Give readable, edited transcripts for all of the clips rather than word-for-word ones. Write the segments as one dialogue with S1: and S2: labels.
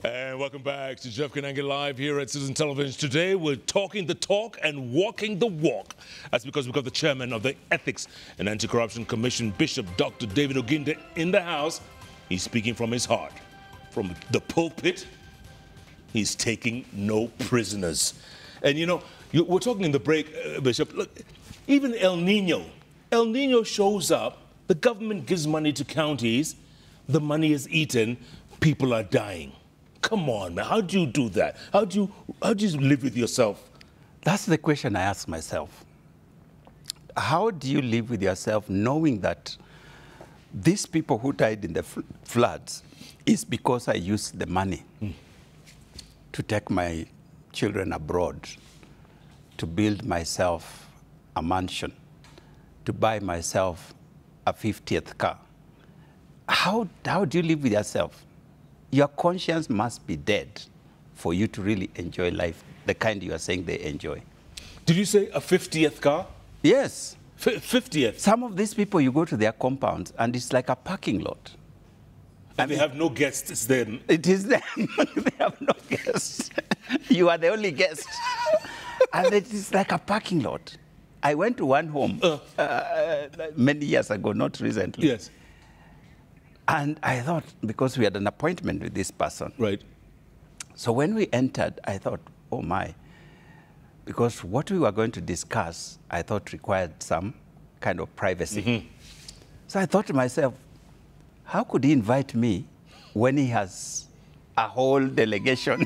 S1: And welcome back to JKLIVE Live here at Citizen Television. Today we're talking the talk and walking the walk. That's because we've got the chairman of the Ethics and Anti-Corruption Commission, Bishop Dr. David Oginde, in the house. He's speaking from his heart. From the pulpit, he's taking no prisoners. And you know, we're talking in the break, Bishop, look, even El Nino shows up, the government gives money to counties, the money is eaten, people are dying. Come on, man. How do you do that? How do you live with yourself?
S2: That's the question I ask myself. How do you live with yourself knowing that these people who died in the floods is because I used the money to take my children abroad, to build myself a mansion, to buy myself a 50th car? How do you live with yourself? Your conscience must be dead for you to really enjoy life, the kind you are saying they enjoy.
S1: Did you say a 50th car?
S2: Yes.
S1: 50th?
S2: Some of these people, you go to their compounds, and it's like a parking lot.
S1: And they have no guests, it's them.
S2: It is them. They have no guests. You are the only guest. And it is like a parking lot. I went to one home many years ago, not recently.
S1: Yes.
S2: And I thought, because we had an appointment with this person.
S1: Right.
S2: So when we entered, I thought, oh my, because what we were going to discuss, I thought required some kind of privacy. So I thought to myself, how could he invite me when he has a whole delegation?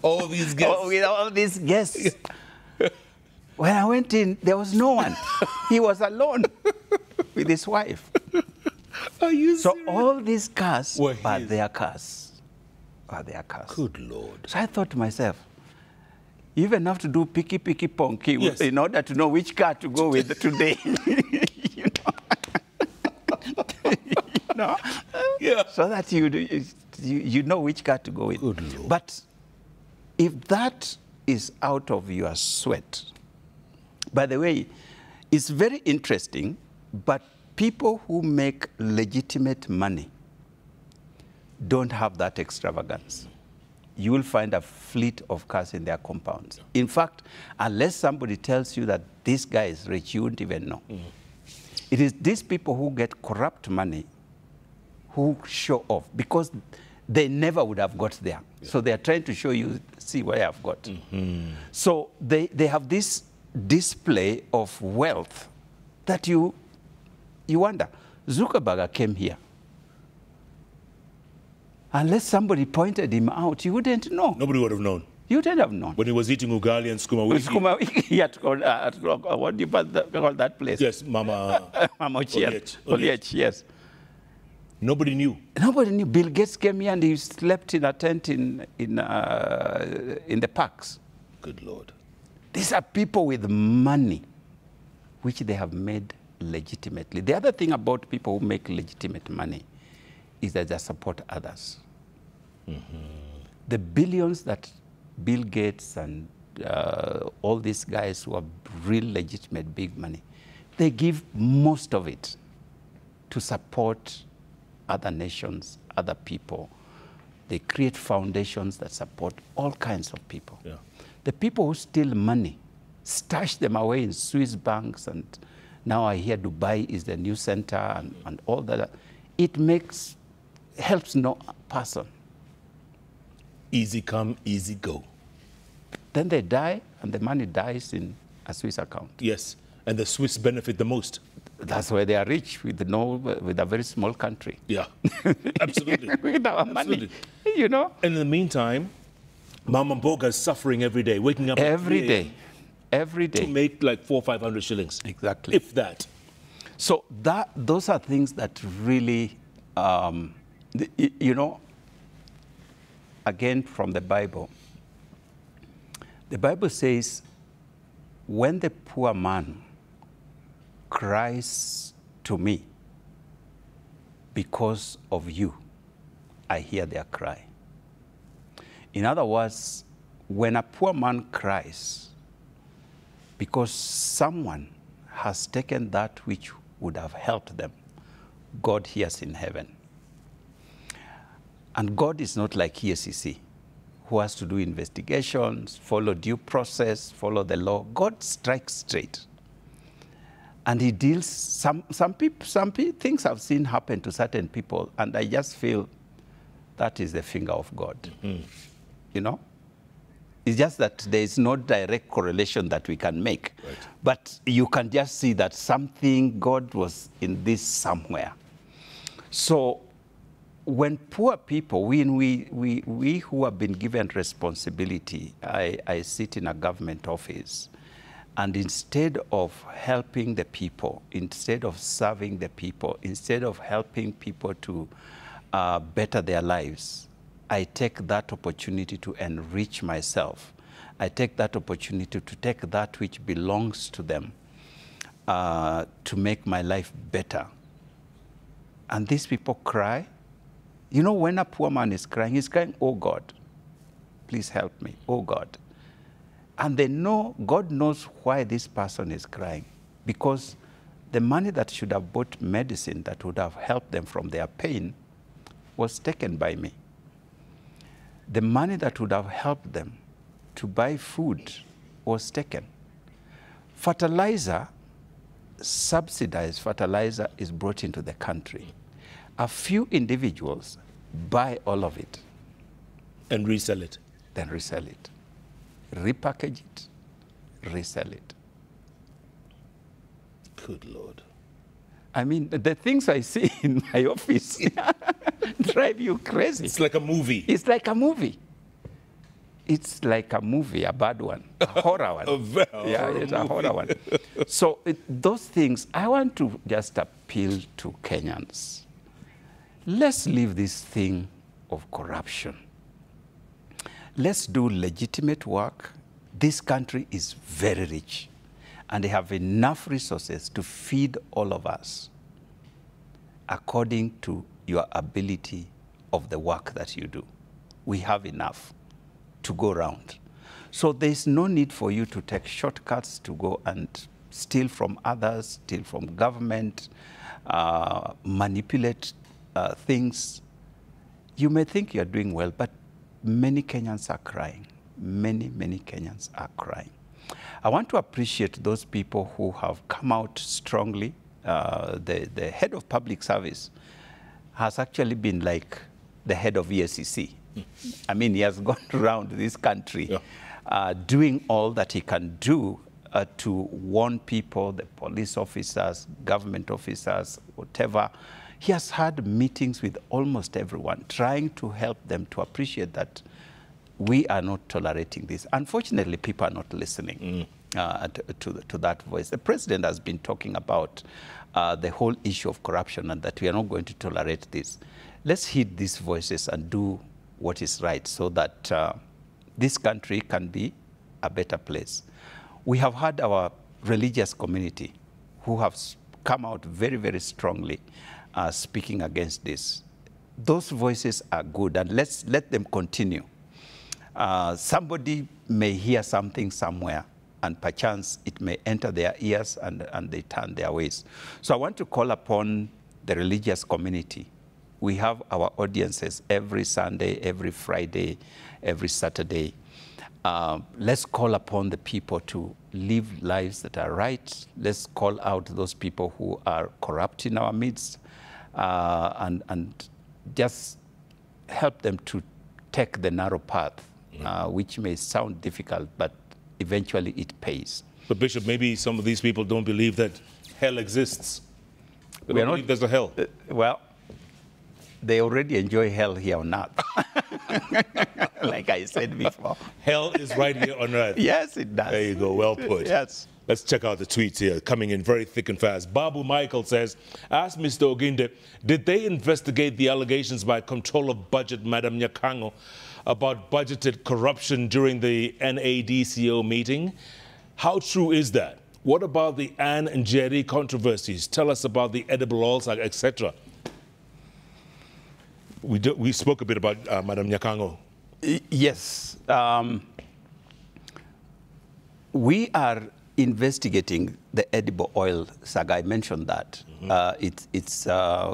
S1: All these guests.
S2: Oh, with all these guests. When I went in, there was no one. He was alone with his wife.
S1: Are you
S2: so
S1: serious?
S2: All these cars
S1: were
S2: their cars. Are their cars.
S1: Good Lord.
S2: So I thought to myself, you even have to do picky ponky
S1: yes.
S2: in order to know which car to go with today. you know?
S1: Yeah.
S2: So that you know which car to go with.
S1: Good Lord.
S2: But if that is out of your sweat, by the way, it's very interesting, but people who make legitimate money don't have that extravagance. You will find a fleet of cars in their compounds. In fact, unless somebody tells you that this guy is rich, you wouldn't even know. It is these people who get corrupt money who show off, because they never would have got there. Yeah. So they are trying to show you, see what I've got. So they have this display of wealth that you wonder. Zuckerberg came here. Unless somebody pointed him out, you wouldn't know.
S1: Nobody would have known.
S2: You wouldn't have known.
S1: When he was eating ugali and skuma wiki.
S2: He had called, what do you call that place?
S1: Yes, Mama
S2: Oliech, yes.
S1: Nobody knew.
S2: Nobody knew. Bill Gates came here and he slept in a tent in the parks.
S1: Good Lord.
S2: These are people with money, which they have made legitimately. The other thing about people who make legitimate money is that they support others. The billions that Bill Gates and all these guys who have real legitimate big money, they give most of it to support other nations, other people. They create foundations that support all kinds of people. Yeah. The people who steal money, stash them away in Swiss banks, and now I hear Dubai is the new center and all that. It helps no person.
S1: Easy come, easy go.
S2: Then they die, and the money dies in a Swiss account.
S1: Yes, and the Swiss benefit the most.
S2: That's why they are rich with a very small country.
S1: Yeah, absolutely.
S2: With our money, you know.
S1: And in the meantime, Mama Mboga is suffering every day, waking up
S2: every day
S1: to make like 400 or 500 shillings.
S2: Exactly.
S1: If that.
S2: So those are things that really, you know, again from the Bible says, when the poor man cries to me because of you, I hear their cry. In other words, when a poor man cries because someone has taken that which would have helped them, God hears in heaven. And God is not like EACC, who has to do investigations, follow due process, follow the law. God strikes straight. And he deals, some things I've seen happen to certain people, and I just feel that is the finger of God. Mm-hmm. You know? It's just that there is no direct correlation that we can make. Right. But you can just see that something, God was in this somewhere. So when poor people, we who have been given responsibility, I sit in a government office, and instead of helping the people, instead of serving the people, instead of helping people to better their lives, I take that opportunity to enrich myself. I take that opportunity to take that which belongs to them to make my life better. And these people cry. You know, when a poor man is crying, he's crying, oh God, please help me, oh God. And they know, God knows why this person is crying. Because the money that should have bought medicine that would have helped them from their pain was taken by me. The money that would have helped them to buy food was taken. Fertilizer, subsidized fertilizer, is brought into the country. A few individuals buy all of it.
S1: And resell it.
S2: Then resell it. Repackage it, resell it.
S1: Good Lord.
S2: I mean, the things I see in my office drive you crazy.
S1: It's like a movie.
S2: It's like a movie. It's like a movie, a bad one, a horror one. Yeah, it's a horror one. So those things, I want to just appeal to Kenyans. Let's leave this thing of corruption. Let's do legitimate work. This country is very rich, and they have enough resources to feed all of us according to your ability of the work that you do. We have enough to go around. So there's no need for you to take shortcuts to go and steal from others, steal from government, manipulate things. You may think you're doing well, but many Kenyans are crying. Many, many Kenyans are crying. I want to appreciate those people who have come out strongly. The head of public service has actually been like the head of EACC. I mean, he has gone around this country doing all that he can do to warn people, the police officers, government officers, whatever. He has had meetings with almost everyone, trying to help them to appreciate that we are not tolerating this. Unfortunately, people are not listening to that voice. The president has been talking about the whole issue of corruption and that we are not going to tolerate this. Let's heed these voices and do what is right so that this country can be a better place. We have had our religious community who have come out very, very strongly speaking against this. Those voices are good, and let's let them continue. Somebody may hear something somewhere, and perchance it may enter their ears and they turn their ways. So I want to call upon the religious community. We have our audiences every Sunday, every Friday, every Saturday. Let's call upon the people to live lives that are right. Let's call out those people who are corrupt in our midst and just help them to take the narrow path, which may sound difficult, but eventually it pays.
S1: But Bishop, maybe some of these people don't believe that hell exists. They don't believe there's a hell.
S2: Well, they already enjoy hell here on earth. Like I said before.
S1: Hell is right here on earth.
S2: Yes, it does.
S1: There you go, well put.
S2: Yes.
S1: Let's check out the tweets here, coming in very thick and fast. Babu Michael says, ask Mr. Oginde, did they investigate the allegations by Controller of Budget, Madam Nyakango, about budgeted corruption during the NADCO meeting? How true is that? What about the Ann and Jerry controversies? Tell us about the edible oils, etc. We spoke a bit about Madam Nyakango.
S2: Yes. We are investigating the edible oil saga. I mentioned that.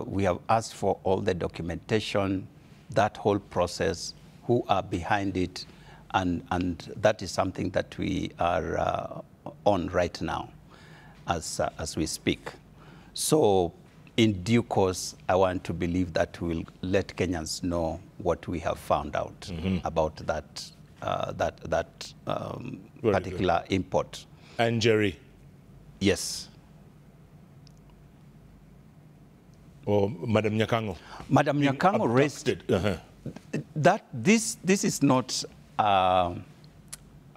S2: We have asked for all the documentation, that whole process, who are behind it, and that is something that we are on right now as we speak. So in due course, I want to believe that we'll let Kenyans know what we have found out about that particular import.
S1: And Jerry?
S2: Yes.
S1: Or Madam Nyakango?
S2: Madam Nyakango raised that this is not an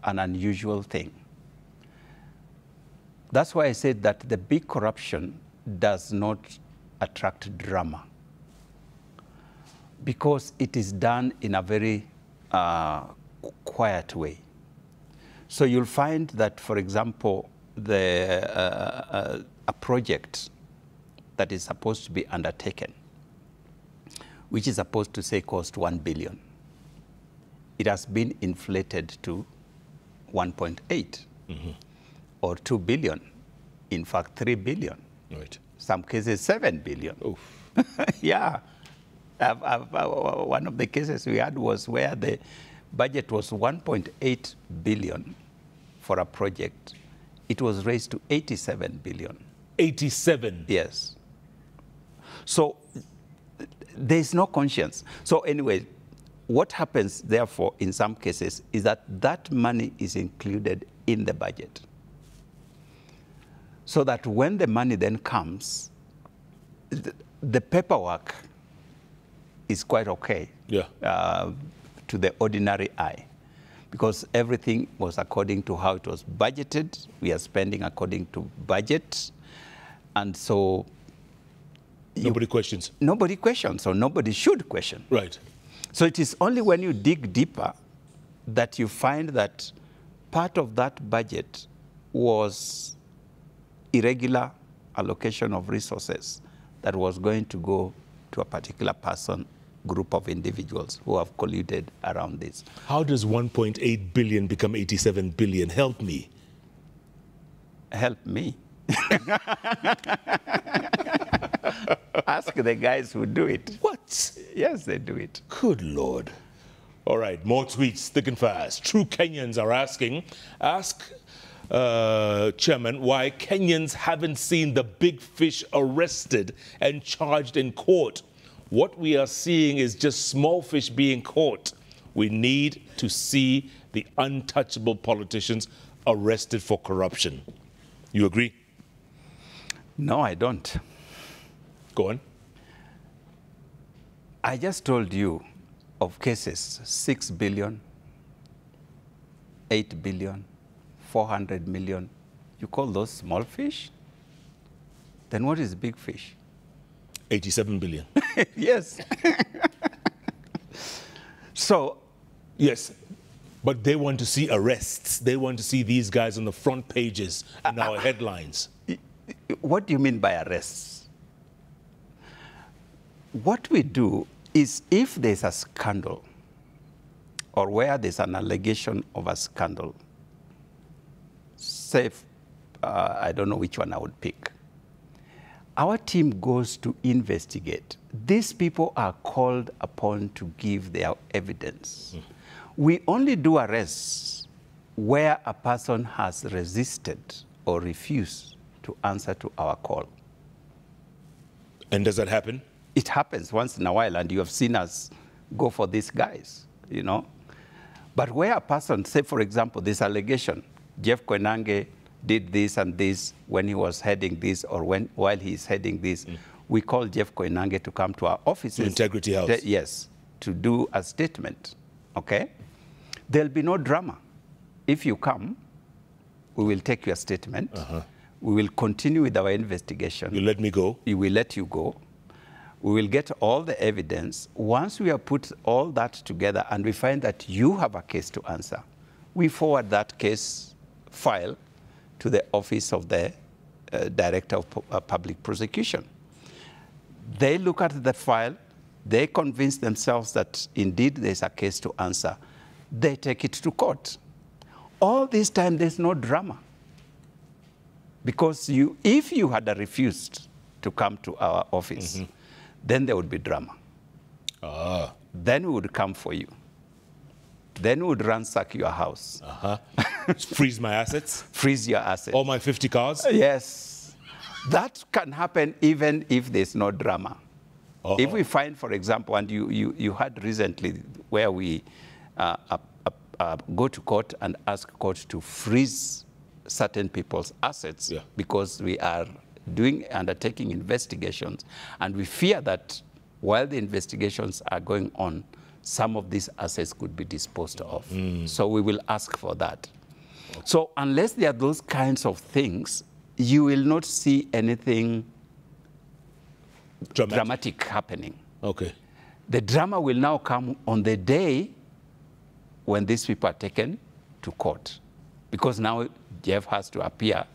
S2: unusual thing. That's why I said that the big corruption does not attract drama, because it is done in a very quiet way. So you'll find that, for example, a project that is supposed to be undertaken, which is supposed to say cost 1 billion, it has been inflated to 1.8 or 2 billion, in fact 3 billion.
S1: Right.
S2: Some cases 7 billion.
S1: Oof.
S2: Yeah. One of the cases we had was where the budget was 1.8 billion for a project. It was raised to 87 billion.
S1: 87?
S2: Yes. So there's no conscience. So anyway, what happens, therefore, in some cases, is that that money is included in the budget. So that when the money then comes, the paperwork is quite okay to the ordinary eye, because everything was according to how it was budgeted. We are spending according to budget. And so
S1: nobody questions.
S2: Nobody questions, or nobody should question.
S1: Right.
S2: So it is only when you dig deeper that you find that part of that budget was irregular allocation of resources that was going to go to a particular person, group of individuals who have colluded around this.
S1: How does 1.8 billion become 87 billion? Help me.
S2: Help me. Ask the guys who do it.
S1: What?
S2: Yes, they do it.
S1: Good Lord. All right, more tweets, thick and fast. True Kenyans are asking, Chairman, why Kenyans haven't seen the big fish arrested and charged in court. What we are seeing is just small fish being caught. We need to see the untouchable politicians arrested for corruption. You agree?
S2: No, I don't.
S1: Go on.
S2: I just told you of cases, 6 billion, 8 billion, 400 million. You call those small fish? Then what is big fish?
S1: 87 billion.
S2: Yes. So.
S1: Yes, but they want to see arrests. They want to see these guys on the front pages and our headlines.
S2: What do you mean by arrests? What we do is, if there's a scandal or where there's an allegation of a scandal, say, I don't know which one I would pick, our team goes to investigate. These people are called upon to give their evidence. We only do arrests where a person has resisted or refused to answer to our call.
S1: And does that happen?
S2: It happens once in a while, and you have seen us go for these guys, you know. But where a person, say, for example, this allegation, Jeff Koinange did this and this when he was heading this, or while he's heading this, we call Jeff Koinange to come to our offices.
S1: To Integrity House.
S2: Yes, to do a statement, okay? There'll be no drama. If you come, we will take your statement. We will continue with our investigation.
S1: You let me go?
S2: We will let you go. We will get all the evidence. Once we have put all that together and we find that you have a case to answer, we forward that case file to the office of the Director of Public Prosecution. They look at the file. They convince themselves that indeed there's a case to answer. They take it to court. All this time, there's no drama. Because if you had refused to come to our office, then there would be drama. then we would come for you. Then we would ransack your house.
S1: Freeze my assets?
S2: Freeze your assets.
S1: All my 50 cars?
S2: Yes. That can happen even if there's no drama.
S1: Uh-huh.
S2: If we find, for example, and you had recently where we go to court and ask court to freeze certain people's assets because we are undertaking investigations, and we fear that while the investigations are going on, some of these assets could be disposed of. So we will ask for that. Okay. So unless there are those kinds of things, you will not see anything dramatic happening.
S1: Okay.
S2: The drama will now come on the day when these people are taken to court, because now Jeff has to appear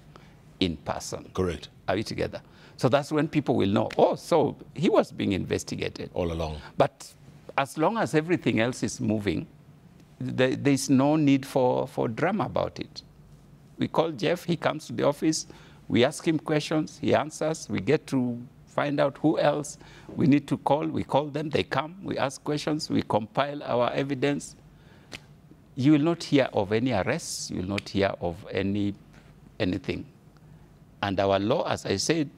S2: in person.
S1: Correct.
S2: Are we together? So that's when people will know, oh, so he was being investigated.
S1: All along.
S2: But as long as everything else is moving, there's no need for drama about it. We call Jeff, he comes to the office, we ask him questions, he answers, we get to find out who else we need to call, we call them, they come, we ask questions, we compile our evidence. You will not hear of any arrests, you will not hear of anything. And our law, as I said,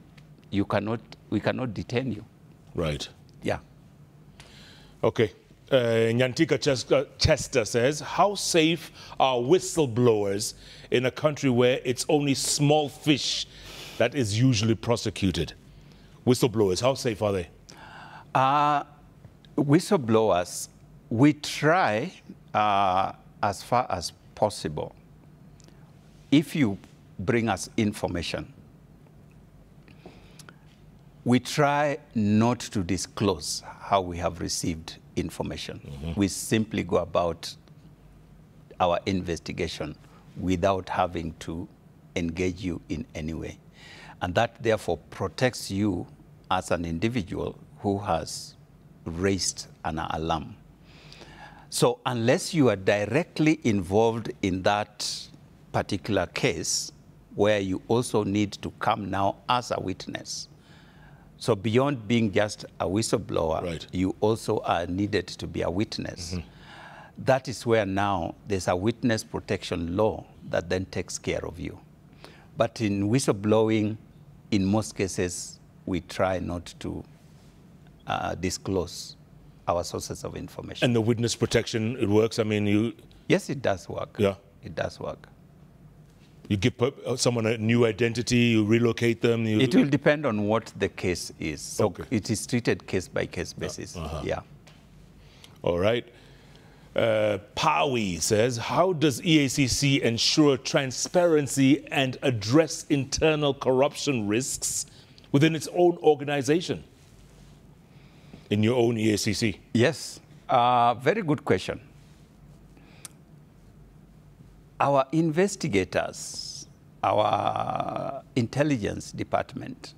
S2: we cannot detain you.
S1: Right.
S2: Yeah.
S1: Okay. Nyantika Chester says, how safe are whistleblowers in a country where it's only small fish that is usually prosecuted? Whistleblowers, how safe are they?
S2: Whistleblowers, we try as far as possible. If you bring us information, we try not to disclose how we have received information. We simply go about our investigation without having to engage you in any way. And that therefore protects you as an individual who has raised an alarm. So unless you are directly involved in that particular case, where you also need to come now as a witness, so beyond being just a whistleblower, you also are needed to be a witness. That is where now there's a witness protection law that then takes care of you. But in whistleblowing, in most cases, we try not to disclose our sources of information.
S1: And the witness protection, it works? I mean, you...
S2: Yes, it does work.
S1: Yeah.
S2: It does work.
S1: You give someone a new identity, you relocate them?
S2: It will depend on what the case is. So it is treated case-by-case basis. Yeah.
S1: All right. Pawi says, how does EACC ensure transparency and address internal corruption risks within its own organization, in your own EACC?
S2: Yes, very good question. Our investigators, our intelligence department,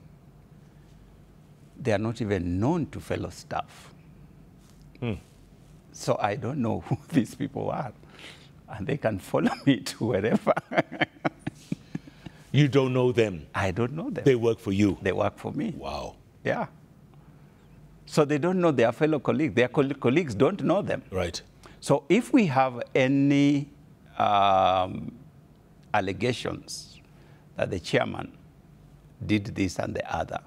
S2: they are not even known to fellow staff. So I don't know who these people are. And they can follow me to wherever.
S1: You don't know them?
S2: I don't know them.
S1: They work for you?
S2: They work for me.
S1: Wow.
S2: Yeah. So they don't know their fellow colleagues. Their colleagues don't know them.
S1: Right.
S2: So if we have any allegations that the chairman did this and the other,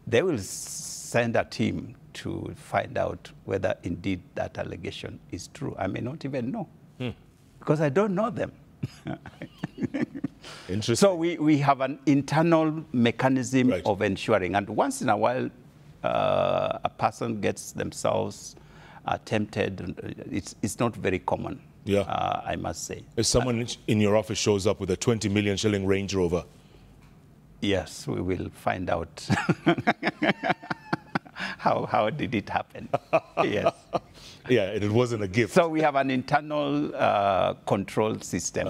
S2: they will send a team to find out whether indeed that allegation is true. I may not even know, because I don't know them.
S1: Interesting.
S2: So we have an internal mechanism of ensuring, and once in a while, a person gets themselves tempted. It's not very common, I must say.
S1: If someone in your office shows up with a 20 million shilling Range Rover?
S2: Yes, we will find out how did it happen. Yes.
S1: Yeah, it wasn't a gift.
S2: So we have an internal control system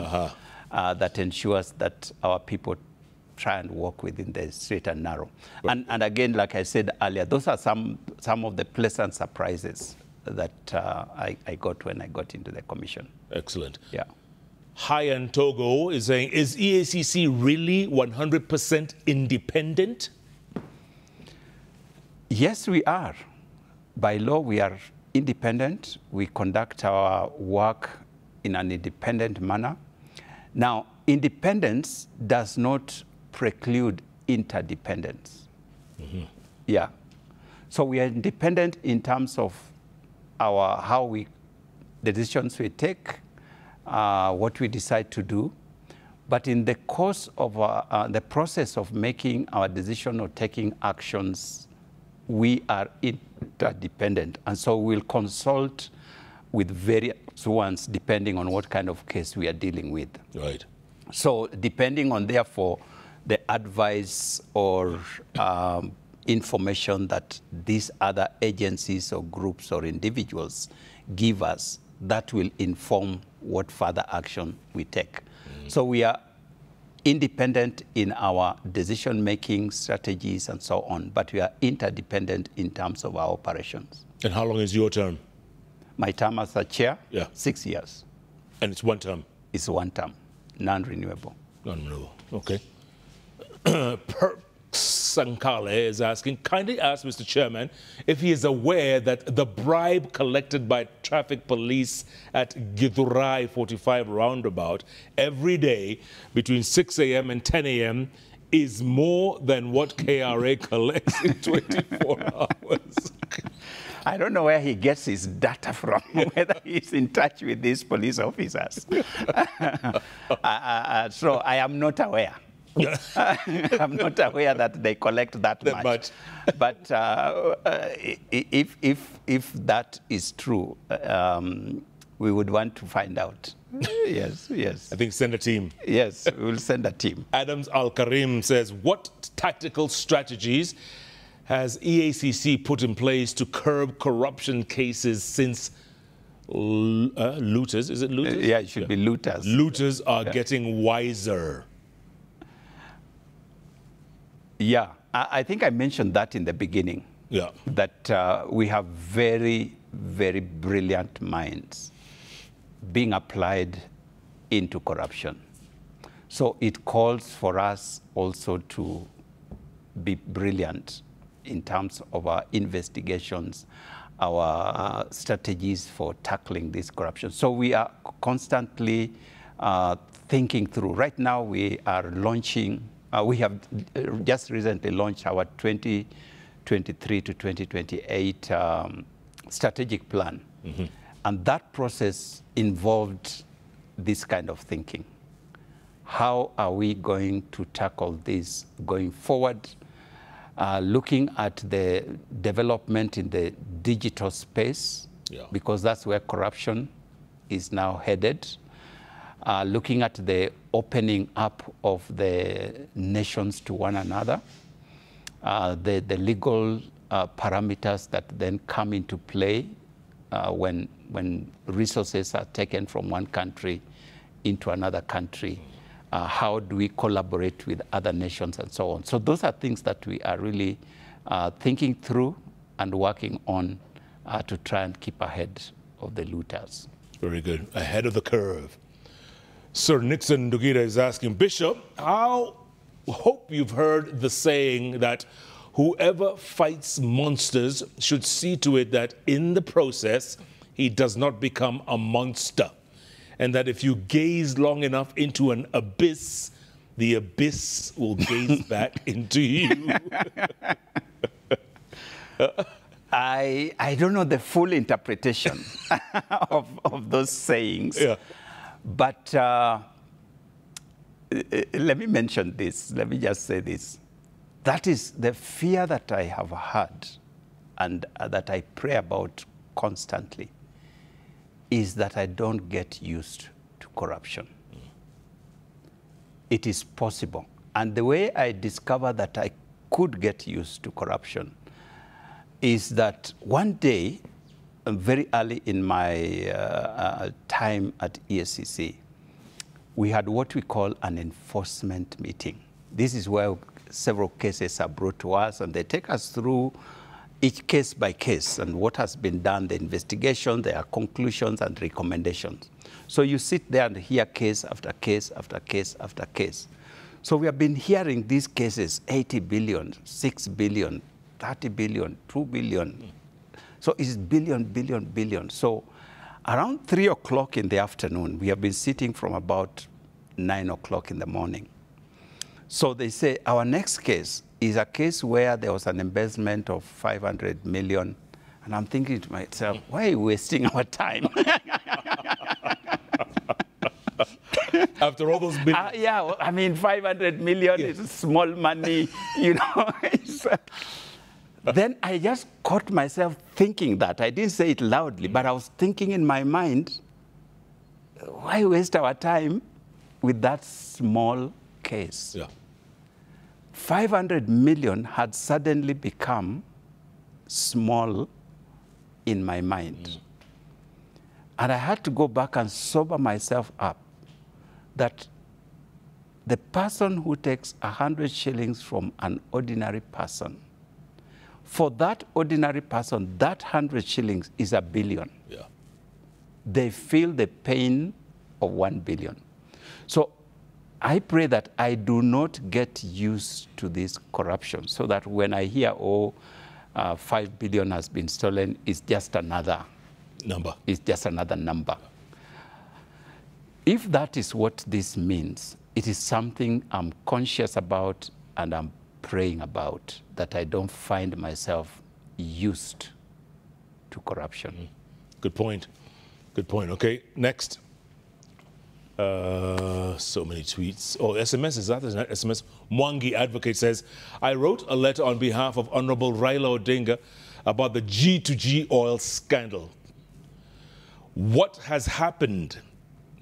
S2: that ensures that our people try and walk within the straight and narrow. And again, like I said earlier, those are some of the pleasant surprises that I got when I got into the commission.
S1: Excellent.
S2: Yeah.
S1: Hyan Togo is saying, is EACC really 100% independent?
S2: Yes, we are. by law, we are independent. We conduct our work in an independent manner. Now, independence does not preclude interdependence. Mm-hmm. Yeah. So we are independent in terms of the decisions we take, what we decide to do. But in the course of the process of making our decision or taking actions, we are interdependent. And so we'll consult with various ones depending on what kind of case we are dealing with.
S1: Right.
S2: So depending on, therefore, the advice or information that these other agencies or groups or individuals give us, that will inform what further action we take. So we are independent in our decision-making strategies and so on, but we are interdependent in terms of our operations.
S1: And how long is your term?
S2: My term as a chair?
S1: Yeah.
S2: 6 years.
S1: And it's one term?
S2: It's one term, non-renewable.
S1: Non-renewable, okay. Sankale is asking, kindly ask Mr. Chairman if he is aware that the bribe collected by traffic police at Githurai 45 roundabout every day between 6 a.m. and 10 a.m. is more than what KRA collects in 24 hours.
S2: I don't know where he gets his data from, whether he's in touch with these police officers. So I am not aware. I'm not aware that they collect that much. But if that is true, we would want to find out. Yes, yes.
S1: I think send a team.
S2: Yes, we'll send a team.
S1: Adams Al-Karim says, what tactical strategies has EACC put in place to curb corruption cases since looters, is it looters?
S2: Yeah, it should be looters.
S1: Looters are getting wiser.
S2: Yeah, I think I mentioned that in the beginning.
S1: Yeah.
S2: That we have very, very brilliant minds being applied into corruption. So it calls for us also to be brilliant in terms of our investigations, our strategies for tackling this corruption. So we are constantly thinking through. Right now we are launching, we have just recently launched our 2023 to 2028 strategic plan. Mm-hmm. And that process involved this kind of thinking. How are we going to tackle this going forward? Looking at the development in the digital space, because that's where corruption is now headed. Looking at the opening up of the nations to one another, the legal parameters that then come into play when resources are taken from one country into another country. How do we collaborate with other nations and so on? So those are things that we are really thinking through and working on to try and keep ahead of the looters.
S1: Very good. Ahead of the curve. Sir Nixon Dugida is asking, Bishop, I hope you've heard the saying that whoever fights monsters should see to it that in the process, he does not become a monster. And that if you gaze long enough into an abyss, the abyss will gaze back into you.
S2: I don't know the full interpretation of those sayings. Yeah. But let me mention this. Let me just say this. That is the fear that I have had and that I pray about constantly, is that I don't get used to corruption. It is possible. And the way I discovered that I could get used to corruption is that one day, very early in my time at EACC, we had what we call an enforcement meeting. This is where several cases are brought to us, and they take us through each case by case and what has been done, the investigation, their conclusions and recommendations. So you sit there and hear case after case after case after case. So we have been hearing these cases, 80 billion, 6 billion, 30 billion, 2 billion, So it's billion, billion, billion. So around 3 o'clock in the afternoon, we have been sitting from about 9 o'clock in the morning. So they say our next case is a case where there was an embezzlement of 500 million. And I'm thinking to myself, why are you wasting our time?
S1: After all those billions.
S2: Yeah, well, I mean, 500 million is small money, you know. Then I just caught myself thinking that. I didn't say it loudly, but I was thinking in my mind, why waste our time with that small case?
S1: Yeah.
S2: 500 million had suddenly become small in my mind. And I had to go back and sober myself up that the person who takes 100 shillings from an ordinary person, for that ordinary person, that 100 shillings is a billion.
S1: Yeah.
S2: They feel the pain of 1 billion. So I pray that I do not get used to this corruption so that when I hear, 5 billion has been stolen, it's just another
S1: number.
S2: It's just another number. If that is what this means, it is something I'm conscious about and I'm praying about, that I don't find myself used to corruption.
S1: Good point. Good point. Okay, next. So many tweets. Oh, SMS, is that an SMS? Mwangi Advocate says, I wrote a letter on behalf of Honorable Raila Odinga about the G2G oil scandal. What has happened?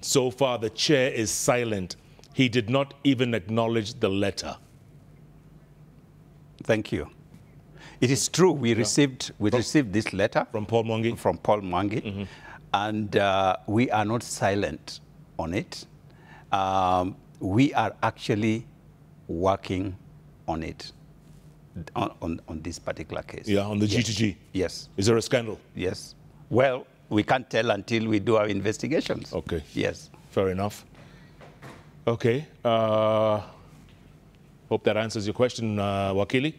S1: So far, the chair is silent. He did not even acknowledge the letter.
S2: Thank you. It is true. We received this letter
S1: from Paul Mwangi.
S2: From Paul Mwangi, and we are not silent on it. We are actually working on it, on this particular case.
S1: Yeah, on the G2G.
S2: Yes.
S1: Is there a scandal?
S2: Yes. Well, we can't tell until we do our investigations.
S1: Okay.
S2: Yes.
S1: Fair enough. Okay. Hope that answers your question, Wakili.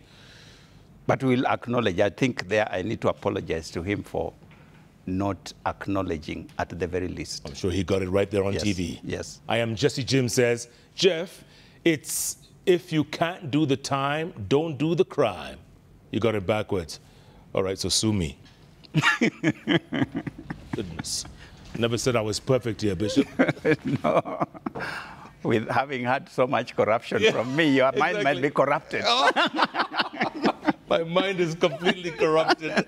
S2: But we'll acknowledge. I think there I need to apologize to him for not acknowledging at the very least.
S1: I'm sure he got it right there on TV.
S2: Yes.
S1: I am Jesse Jim says, Jeff, it's if you can't do the time, don't do the crime. You got it backwards. All right, so sue me. Goodness. Never said I was perfect here, Bishop.
S2: No. With having had so much corruption from me, your mind might be corrupted.
S1: My mind is completely corrupted.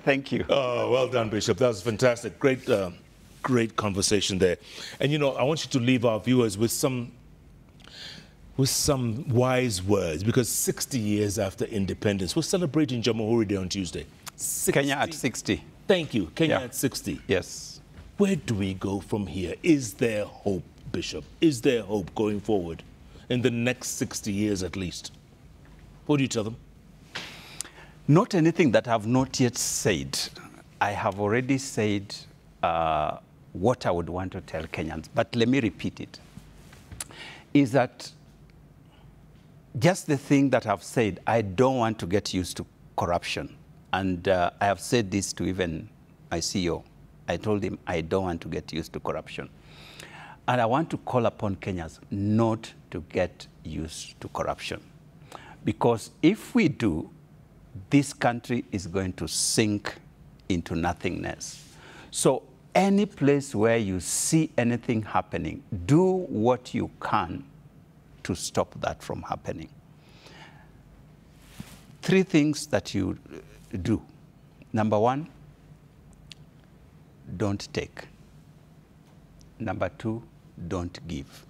S2: Thank you.
S1: Oh, well done, Bishop. That was fantastic. Great, great conversation there. And, you know, I want you to leave our viewers with some wise words, because 60 years after independence, we're celebrating Jamhuri Day on Tuesday. 60.
S2: Kenya at 60.
S1: Thank you. Kenya at 60.
S2: Yes.
S1: Where do we go from here? Is there hope, Bishop? Is there hope going forward in the next 60 years at least? What do you tell them?
S2: Not anything that I have not yet said. I have already said what I would want to tell Kenyans, but let me repeat it. Is that just the thing that I've said, I don't want to get used to corruption. And I have said this to even my CEO. I told him I don't want to get used to corruption. And I want to call upon Kenyans not to get used to corruption. Because if we do, this country is going to sink into nothingness. So any place where you see anything happening, do what you can to stop that from happening. 3 things that you do. Number 1, don't take. Number 2, don't give.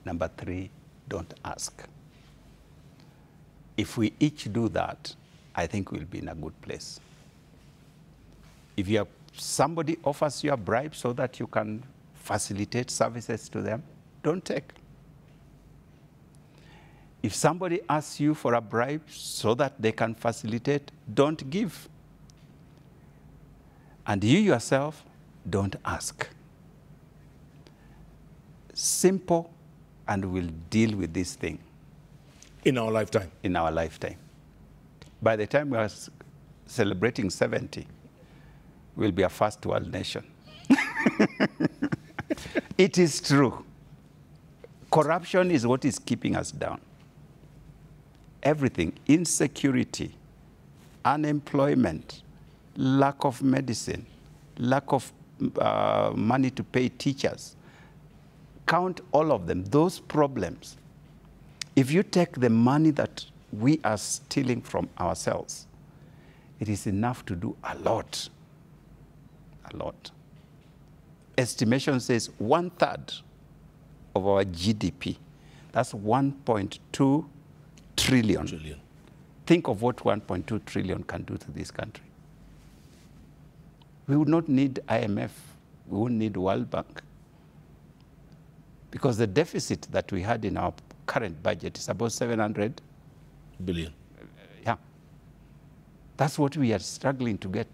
S2: Number 3, don't ask. If we each do that, I think we'll be in a good place. If somebody offers you a bribe so that you can facilitate services to them, don't take. If somebody asks you for a bribe so that they can facilitate, don't give. And you yourself, don't ask. Simple, and we'll deal with this thing.
S1: In our lifetime.
S2: In our lifetime. By the time we are celebrating 70, we'll be a first world nation. It is true. Corruption is what is keeping us down. Everything, insecurity, unemployment, lack of medicine, lack of money to pay teachers. Count all of them, those problems. If you take the money that we are stealing from ourselves, it is enough to do a lot. A lot. Estimation says 1/3 of our GDP. That's 1.2 trillion. Think of what 1.2 trillion can do to this country. We would not need IMF. We wouldn't need World Bank. Because the deficit that we had in our current budget is about 700
S1: billion.
S2: Yeah. That's what we are struggling to get.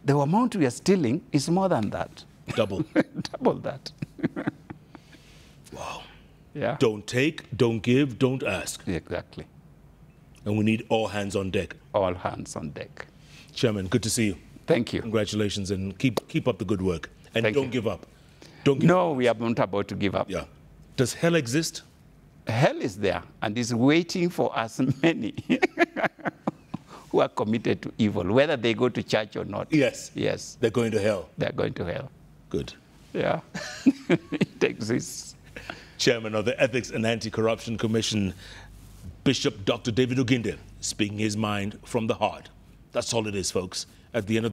S2: The amount we are stealing is more than that.
S1: Double.
S2: Double that.
S1: Wow.
S2: Yeah.
S1: Don't take, don't give, don't ask.
S2: Exactly.
S1: And we need all hands on deck.
S2: All hands on deck.
S1: Chairman, good to see you.
S2: Thank you.
S1: Congratulations, and keep up the good work. And don't give up.
S2: Don't give up. We are not about to give up.
S1: Yeah. Does hell exist?
S2: Hell is there and is waiting for us many who are committed to evil, whether they go to church or not.
S1: Yes.
S2: Yes.
S1: They're going to hell.
S2: They're going to hell.
S1: Good.
S2: Yeah. It exists.
S1: Chairman of the Ethics and Anti-Corruption Commission, Bishop Dr. David Oginde, speaking his mind from the heart. That's all it is, folks. At the end of